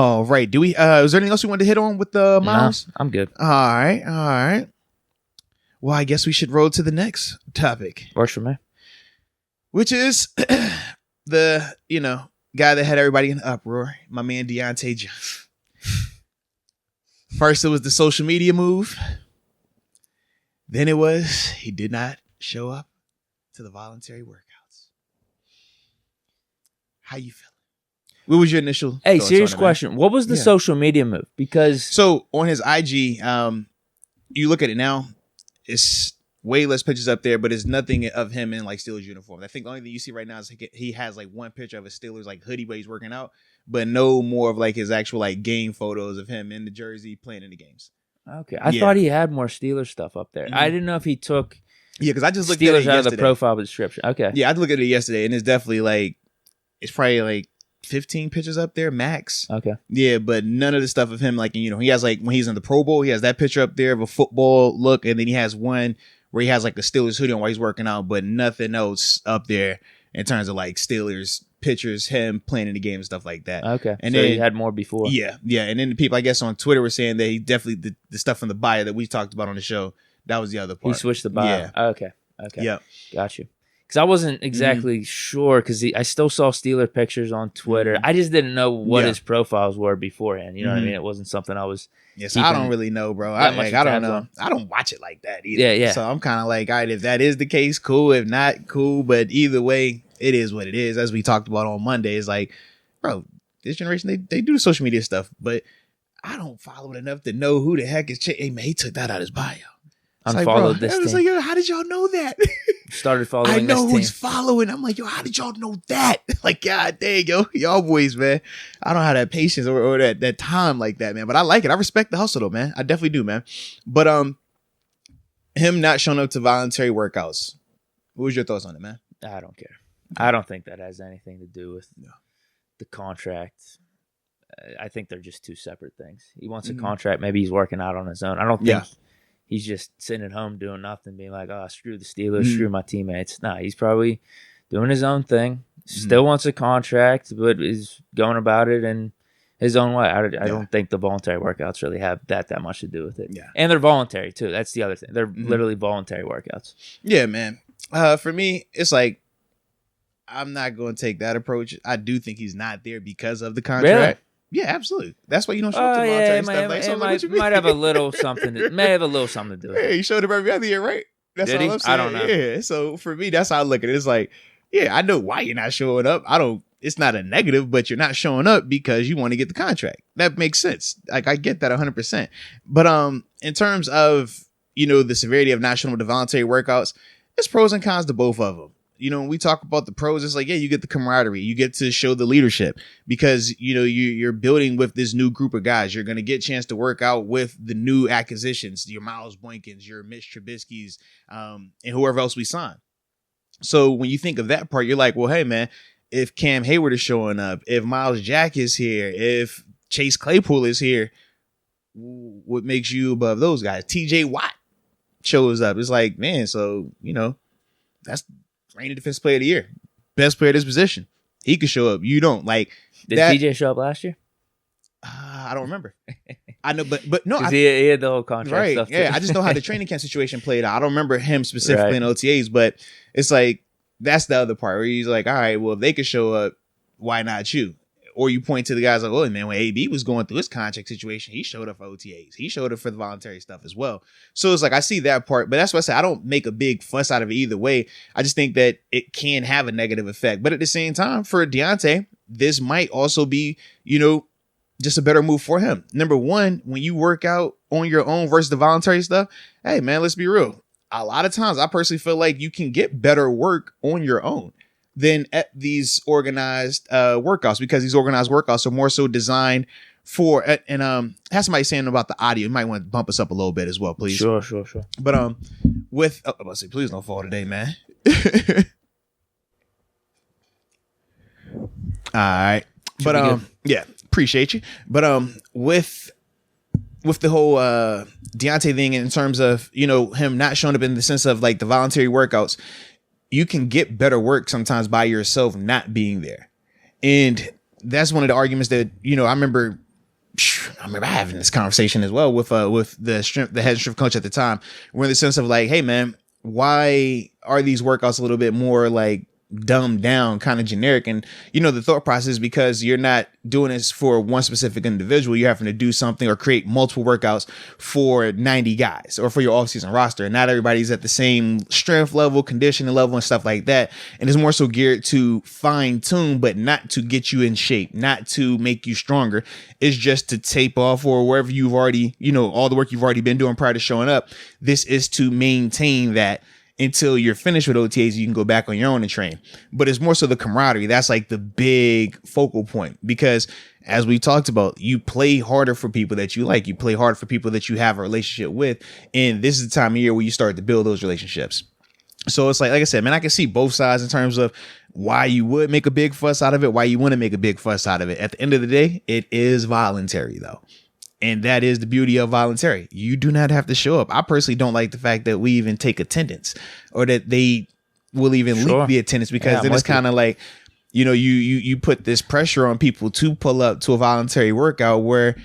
All right. Do we? Is there anything else we wanted to hit on with the Miles? No, I'm good. All right. Well, I guess we should roll to the next topic. Works for me. Which is the guy that had everybody in uproar, my man Diontae Johnson. First, it was the social media move. Then it was he did not show up to the voluntary workouts. How you feeling? What was your initial? Hey, serious question. What was the social media move? Because so on his IG, you look at it now, it's way less pictures up there, but it's nothing of him in like Steelers uniform. I think the only thing you see right now is he has like one picture of a Steelers like hoodie where he's working out, but no more of like his actual like game photos of him in the jersey playing in the games. Okay, I thought he had more Steelers stuff up there. I didn't know if he took because I just looked Steelers at it out of the profile description. Okay, I looked at it yesterday, and it's definitely like it's probably like 15 pictures up there max. Okay, yeah, but none of the stuff of him like he has like when he's in the Pro Bowl, he has that picture up there of a football look, and then he has one where he has like the Steelers hoodie on while he's working out, but nothing else up there in terms of like Steelers pictures, him playing in the game and stuff like that. Okay, and so then he had more before. Yeah, and then the people I guess on Twitter were saying that he definitely the stuff from the bio that we talked about on the show, that was the other part. He switched the bio. Yeah. Okay. Yeah, got you. Because I wasn't exactly sure because I still saw Steeler pictures on Twitter. I just didn't know what his profiles were beforehand. You know what I mean? It wasn't something I was. Yes, I don't really know, bro. I don't know. I don't watch it like that either. Yeah. So I'm kind of like, all right, if that is the case, cool. If not, cool. But either way, it is what it is. As we talked about on Monday, it's like, bro, this generation they do the social media stuff, but I don't follow it enough to know who the heck is. Hey man, he took that out of his bio. Unfollowed this team. I was like, yo, how did y'all know that? Started following I know this who's team. following. I'm like, yo, how did y'all know that? Like, god dang, yo, y'all boys, man. I don't have that patience or that time like that, man. But I like it. I respect the hustle though, man. I definitely do, man. But him not showing up to voluntary workouts. What was your thoughts on it, man? I don't care. I don't think that has anything to do with the contract. I think they're just two separate things. He wants a contract. Maybe he's working out on his own. I don't think he's just sitting at home doing nothing, being like, oh, screw the Steelers, screw my teammates. Nah, he's probably doing his own thing. Still wants a contract, but is going about it in his own way. I don't think the voluntary workouts really have that much to do with it. Yeah. And they're voluntary, too. That's the other thing. They're literally voluntary workouts. Yeah, man. For me, it's like, I'm not going to take that approach. I do think he's not there because of the contract. Really? Yeah, absolutely. That's why you don't show up to voluntary stuff. Like, it might have a little something. May have a little something to do with it. Yeah, he showed up every other year, right? That's Did all he? I'm saying. I don't know. Yeah. So for me, that's how I look at it. It's like, yeah, I know why you're not showing up. It's not a negative, but you're not showing up because you want to get the contract. That makes sense. Like I get that 100%. But in terms of the severity of not showing up to voluntary workouts, there's pros and cons to both of them. When we talk about the pros, it's like, yeah, you get the camaraderie. You get to show the leadership because, you're building with this new group of guys. You're going to get a chance to work out with the new acquisitions, your Miles Boykins, your Mitch Trubisky's, and whoever else we sign. So when you think of that part, you're like, well, hey, man, if Cam Hayward is showing up, if Miles Jack is here, if Chase Claypool is here, what makes you above those guys? TJ Watt shows up. It's like, man, so, that's reigning defensive player of the year, best player at his position. He could show up. You don't. Like, did TJ show up last year? I don't remember. I know, but no, he had the whole contract stuff too. Yeah, I just know how the training camp situation played out. I don't remember him specifically in OTAs, but it's like that's the other part where he's like, all right, well, if they could show up, why not you? Or you point to the guys like, oh man, when AB was going through his contract situation, he showed up for OTAs. He showed up for the voluntary stuff as well. So it's like, I see that part, but that's why I say I don't make a big fuss out of it either way. I just think that it can have a negative effect. But at the same time, for Diontae, this might also be, just a better move for him. Number one, when you work out on your own versus the voluntary stuff, hey man, let's be real. A lot of times I personally feel like you can get better work on your own than at these organized workouts, because these organized workouts are more so designed for, and have somebody saying about the audio. You might want to bump us up a little bit as well, please. Sure. But I'm about to say, please don't fall today, man. All right. But yeah, appreciate you. But with the whole Diontae thing in terms of, him not showing up in the sense of like the voluntary workouts, you can get better work sometimes by yourself not being there. And that's one of the arguments that, I remember I remember having this conversation as well with the head strength coach at the time. We're in the sense of like, hey man, why are these workouts a little bit more like dumbed down, kind of generic? And the thought process is because you're not doing this for one specific individual. You're having to do something or create multiple workouts for 90 guys or for your off-season roster. And not everybody's at the same strength level, conditioning level, and stuff like that. And it's more so geared to fine tune, but not to get you in shape, not to make you stronger. It's just to tape off or wherever you've already, all the work you've already been doing prior to showing up. This is to maintain that until you're finished with OTAs, you can go back on your own and train. But it's more so the camaraderie. That's like the big focal point, because as we talked about, you play harder for people that you like. You play harder for people that you have a relationship with. And this is the time of year where you start to build those relationships. So it's like I said, man, I can see both sides in terms of why you would make a big fuss out of it, why you want to make a big fuss out of it. At the end of the day, it is voluntary though. And that is the beauty of voluntary. You do not have to show up. I personally don't like the fact that we even take attendance or that they will even leak the attendance, because then it's kind of like, you put this pressure on people to pull up to a voluntary workout, where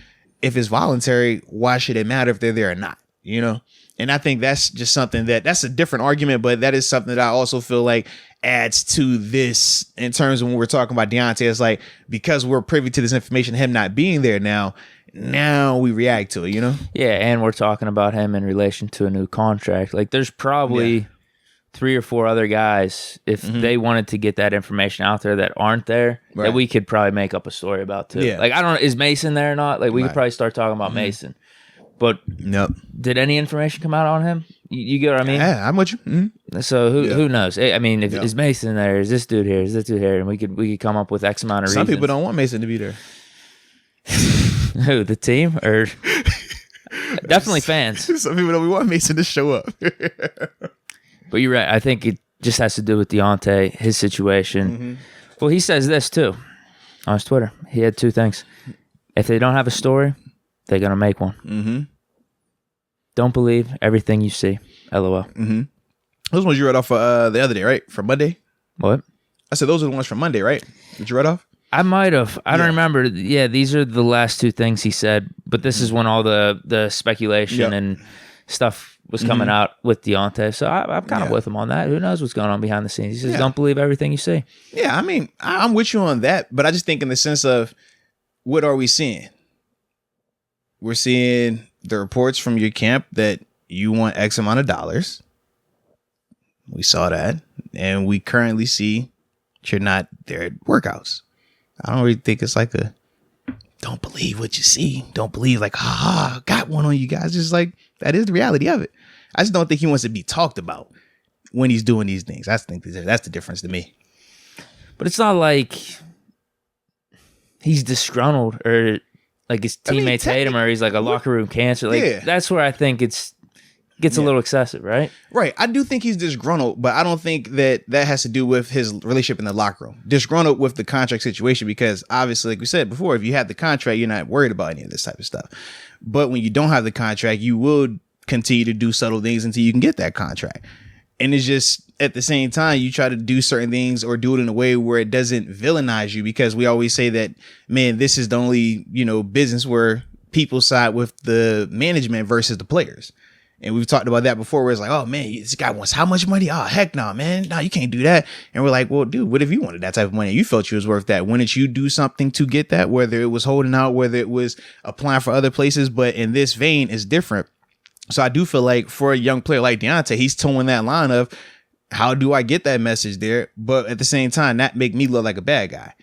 if it's voluntary, why should it matter if they're there or not? And I think that's just something that's a different argument, but that is something that I also feel like adds to this in terms of when we're talking about Diontae. It's like, because we're privy to this information, him not being there now we react to it, Yeah, and we're talking about him in relation to a new contract. Like, there's probably 3 or 4 other guys, if they wanted to get that information out there that aren't there, that we could probably make up a story about too. Yeah. Like, I don't know, is Mason there or not? Like, we could probably start talking about Mason. But did any information come out on him? You get what I mean? Yeah, I'm with you. So who knows? I mean, if is Mason there? Is this dude here? Is this dude here? And we could come up with X amount of reasons. Some people don't want Mason to be there. Who, the team, or definitely fans? Some people don't want Mason to show up. But you're right. I think it just has to do with Diontae, his situation. Well, he says this too on his Twitter. He had 2 things. If they don't have a story, they're gonna make one. Don't believe everything you see. LOL. Those ones you read off the other day, right? From Monday. What? I said those are the ones from Monday, right? Did you read off? I might have. I don't remember. Yeah, these are the last 2 things he said. But this is when all the speculation and stuff was coming out with Diontae. So I'm kind of with him on that. Who knows what's going on behind the scenes? He says, don't believe everything you see. Yeah, I mean, I'm with you on that. But I just think in the sense of, what are we seeing? We're seeing the reports from your camp that you want X amount of dollars. We saw that. And we currently see that you're not there at workouts. I don't really think it's like don't believe what you see. Don't believe like, got one on you guys. Just like, that is the reality of it. I just don't think he wants to be talked about when he's doing these things. I think that's the difference to me. But it's not like he's disgruntled or like his teammates hate him or he's like a locker room cancer. Like, that's where I think gets a little excessive, right? Right. I do think he's disgruntled, but I don't think that has to do with his relationship in the locker room. Disgruntled with the contract situation, because obviously, like we said before, if you have the contract, you're not worried about any of this type of stuff. But when you don't have the contract, you will continue to do subtle things until you can get that contract. And it's just, at the same time, you try to do certain things or do it in a way where it doesn't villainize you, because we always say that, man, this is the only, business where people side with the management versus the players. And we've talked about that before, where it's like, oh man, this guy wants how much money? Oh, heck no, man. No, you can't do that. And we're like, well, dude, what if you wanted that type of money? You felt you was worth that. Wouldn't you do something to get that? Whether it was holding out, whether it was applying for other places. But in this vein, it's different. So I do feel like for a young player like Diontae, he's towing that line of, how do I get that message there? But at the same time, not make me look like a bad guy.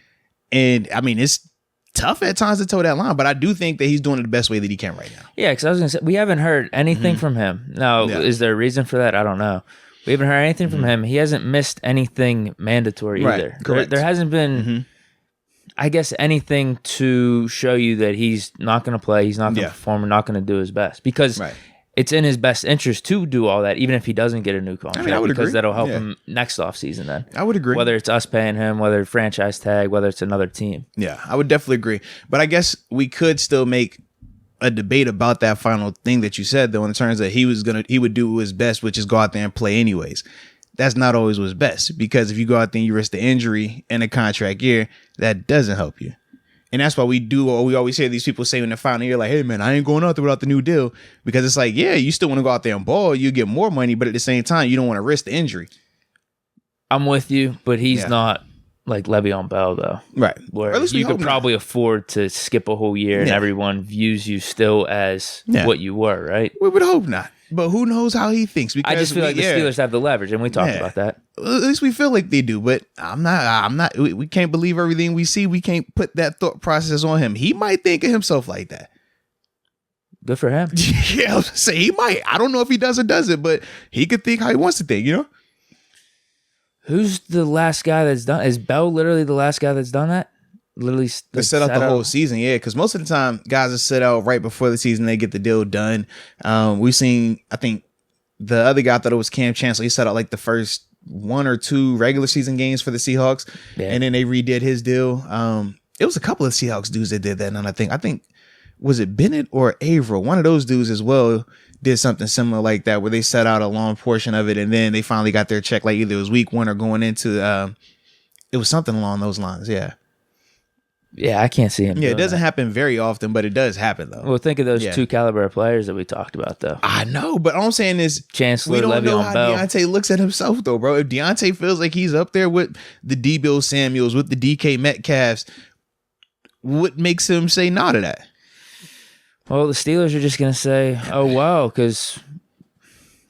And I mean, it's tough at times to toe that line, but I do think that he's doing it the best way that he can right now. Yeah, because I was going to say, we haven't heard anything from him. Now, is there a reason for that? I don't know. We haven't heard anything from him. He hasn't missed anything mandatory either. Correct. There hasn't been, I guess, anything to show you that he's not going to play, he's not going to perform, or not going to do his best. Because it's in his best interest to do all that, even if he doesn't get a new contract. I would because agree. That'll help him next offseason then. I would agree. Whether it's us paying him, whether franchise tag, whether it's another team. Yeah, I would definitely agree. But I guess we could still make a debate about that final thing that you said, though, in terms that he would do his best, which is go out there and play anyways. That's not always what's best, because if you go out there and you risk the injury in a contract year, that doesn't help you. And that's why we always hear these people say in the final year, like, hey, man, I ain't going out there without the new deal. Because it's like, yeah, you still want to go out there and ball. You get more money, but at the same time, you don't want to risk the injury. I'm with you, but he's not like Le'Veon Bell, though. Right. Where you could probably afford to skip a whole year and everyone views you still as what you were, right? We would hope not. But who knows how he thinks? Because I just feel like the Steelers have the leverage, and we talked about that. At least we feel like they do, but I'm not. We can't believe everything we see. We can't put that thought process on him. He might think of himself like that. Good for him. Yeah, I was say he might. I don't know if he does or doesn't, but he could think how he wants to think. You know. Who's the last guy that's done? Is Bell literally the last guy that's done that? Literally set out the whole season, because most of the time guys are set out right before the season. They get the deal done. We've seen, I think the other guy, I thought it was Cam Chancellor. He set out like the first 1 or 2 regular season games for the Seahawks, and then they redid his deal. It was a couple of Seahawks dudes that did that, and I think was it Bennett or Averill? One of those dudes as well did something similar like that, where they set out a long portion of it, and then they finally got their check. Like either it was week 1 or going into, it was something along those lines. Yeah, I can't see him. Yeah, it doesn't happen very often, but it does happen though. Well, think of those 2 caliber players that we talked about, though. I know, but all I'm saying is Chancellor, we don't Le'Veon know how Bell. Diontae looks at himself, though, bro. If Diontae feels like he's up there with the Debo Samuels, with the DK Metcalfs, what makes him say no to that? Well, the Steelers are just going to say, oh, wow, because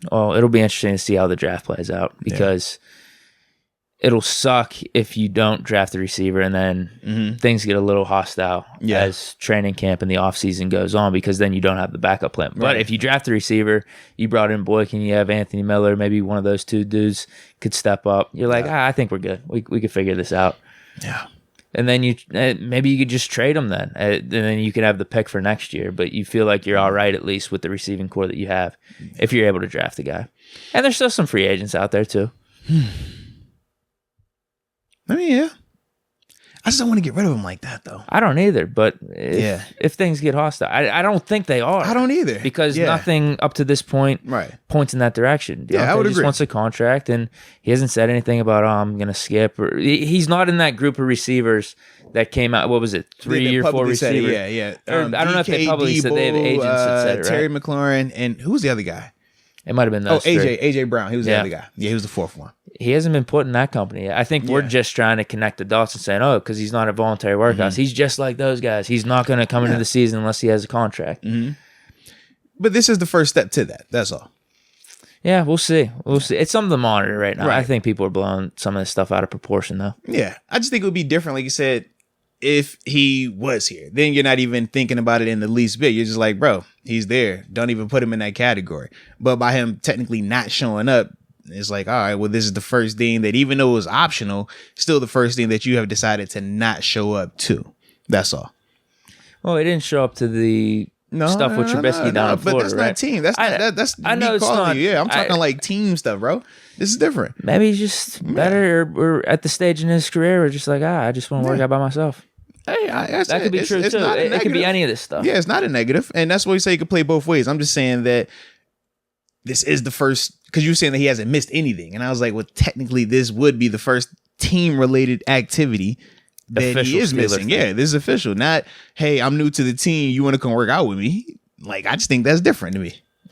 it'll be interesting to see how the draft plays out, because it'll suck if you don't draft the receiver and then things get a little hostile as training camp and the offseason goes on, because then you don't have the backup plan. But if you draft the receiver, you brought in Boykin, you have Anthony Miller, maybe one of those 2 dudes could step up. You're like, I think we're good. We could figure this out. Yeah. And then maybe you could just trade them then. And then you could have the pick for next year, but you feel like you're all right at least with the receiving core that you have if you're able to draft the guy. And there's still some free agents out there too. I mean, I just don't want to get rid of him like that, though. I don't either, but if things get hostile, I don't think they are. I don't either. Because nothing up to this point points in that direction. Diontae I would agree. Just wants a contract, and he hasn't said anything about, I'm going to skip. Or he's not in that group of receivers that came out, what was it, 3 or 4 receivers? I don't know if they publicly said they have agents that said it, right? Terry McLaurin, and who was the other guy? It might have been those AJ Brown. He was the other guy. Yeah, he was the 4th one. He hasn't been put in that company yet. I think we're just trying to connect the dots and saying, because he's not a voluntary workouts. He's just like those guys. He's not going to come into the season unless he has a contract. But this is the first step to that. That's all. Yeah, we'll see. It's something to monitor right now. I think people are blowing some of this stuff out of proportion, though. Yeah, I just think it would be different, like you said, if he was here. Then you're not even thinking about it in the least bit. You're just like, bro, he's there. Don't even put him in that category. But by him technically not showing up, it's like, all right, well, this is the first thing that, even though it was optional, still the first thing that you have decided to not show up to. That's all. Well, he didn't show up to the stuff with Trubisky down in Florida, but that's not team. That's I know it's not. Yeah, I'm talking like team stuff, bro. This is different. Maybe he's just better or at the stage in his career, or just like, I just want to work out by myself. Hey, that could be true too. It could be any of this stuff. Yeah, it's not a negative, and that's why you say you could play both ways. I'm just saying that this is the first, because you were saying that he hasn't missed anything, and I was like, well, technically, this would be the first team-related activity that official he is Steelers missing. thing. Yeah, this is official. Not, hey, I'm new to the team. You want to come work out with me? Like, I just think that's different to me.